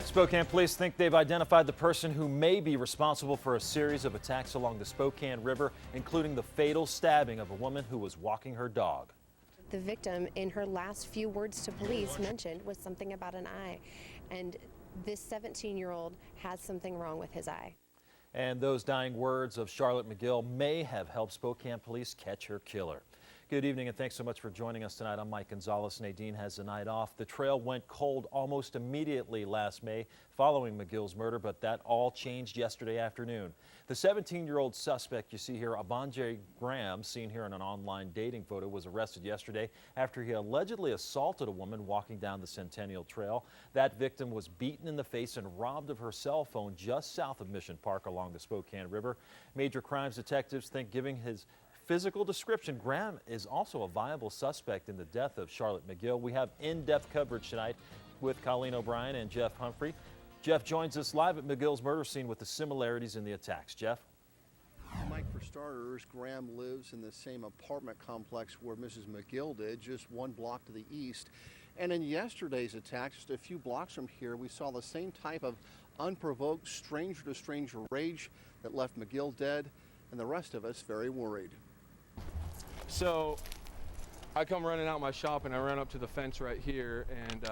Spokane police think they've identified the person who may be responsible for a series of attacks along the Spokane River, including the fatal stabbing of a woman who was walking her dog. The victim, in her last few words to police, mentioned was something about an eye. And this 17-year-old has something wrong with his eye. And those dying words of Sharlotte McGill may have helped Spokane police catch her killer. Good evening and thanks so much for joining us tonight. I'm Mike Gonzalez. Nadine has the night off. The trail went cold almost immediately last May following McGill's murder, but that all changed yesterday afternoon. The 17-year-old suspect you see here, Avondre Graham, seen here in an online dating photo, was arrested yesterday after he allegedly assaulted a woman walking down the Centennial Trail. That victim was beaten in the face and robbed of her cell phone just south of Mission Park along the Spokane River. Major crimes detectives think, giving his physical description, Graham is also a viable suspect in the death of Sharlotte McGill. We have in-depth coverage tonight with Colleen O'Brien and Jeff Humphrey. Jeff joins us live at McGill's murder scene with the similarities in the attacks. Jeff? Mike, for starters, Graham lives in the same apartment complex where Mrs. McGill did, just one block to the east. And in yesterday's attack, just a few blocks from here, we saw the same type of unprovoked stranger-to-stranger rage that left McGill dead and the rest of us very worried. So I come running out my shop and I ran up to the fence right here, and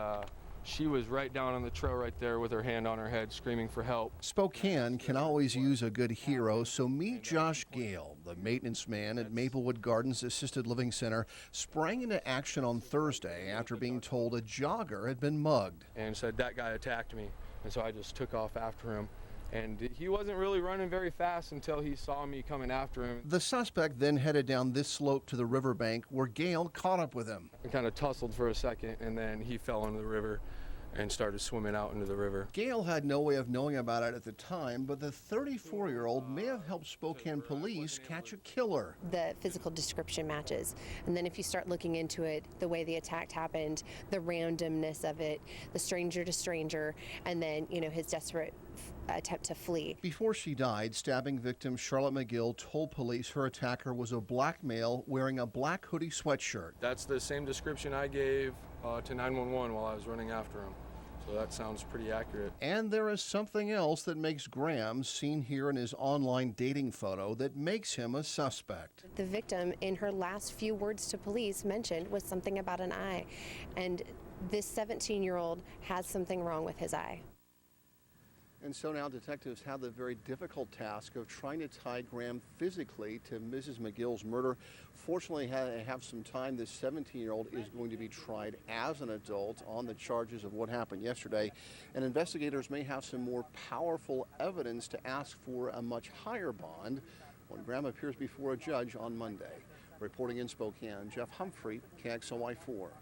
she was right down on the trail right there with her hand on her head screaming for help. Spokane can always use a good hero, so meet Josh Gale, the maintenance man at Maplewood Gardens Assisted Living Center, sprang into action on Thursday after being told a jogger had been mugged. And said that guy attacked me, and so I just took off after him. And he wasn't really running very fast until he saw me coming after him. The suspect then headed down this slope to the riverbank where Gale caught up with him. We kind of tussled for a second, and then he fell into the river and started swimming out into the river. Gale had no way of knowing about it at the time, but the 34-year-old may have helped Spokane police catch a killer. The physical description matches. And then if you start looking into it, the way the attack happened, the randomness of it, the stranger to stranger, and then, his desperate attempt to flee. Before she died, stabbing victim Sharlotte McGill told police her attacker was a black male wearing a black hoodie sweatshirt. That's the same description I gave to 911 while I was running after him. So that sounds pretty accurate. And there is something else that makes Graham, seen here in his online dating photo, that makes him a suspect. The victim, in her last few words to police, mentioned was something about an eye. And this 17-year-old has something wrong with his eye. And so now detectives have the very difficult task of trying to tie Graham physically to Mrs. McGill's murder. Fortunately, they have some time. This 17-year-old is going to be tried as an adult on the charges of what happened yesterday. And investigators may have some more powerful evidence to ask for a much higher bond when Graham appears before a judge on Monday. Reporting in Spokane, Jeff Humphrey, KXLY4.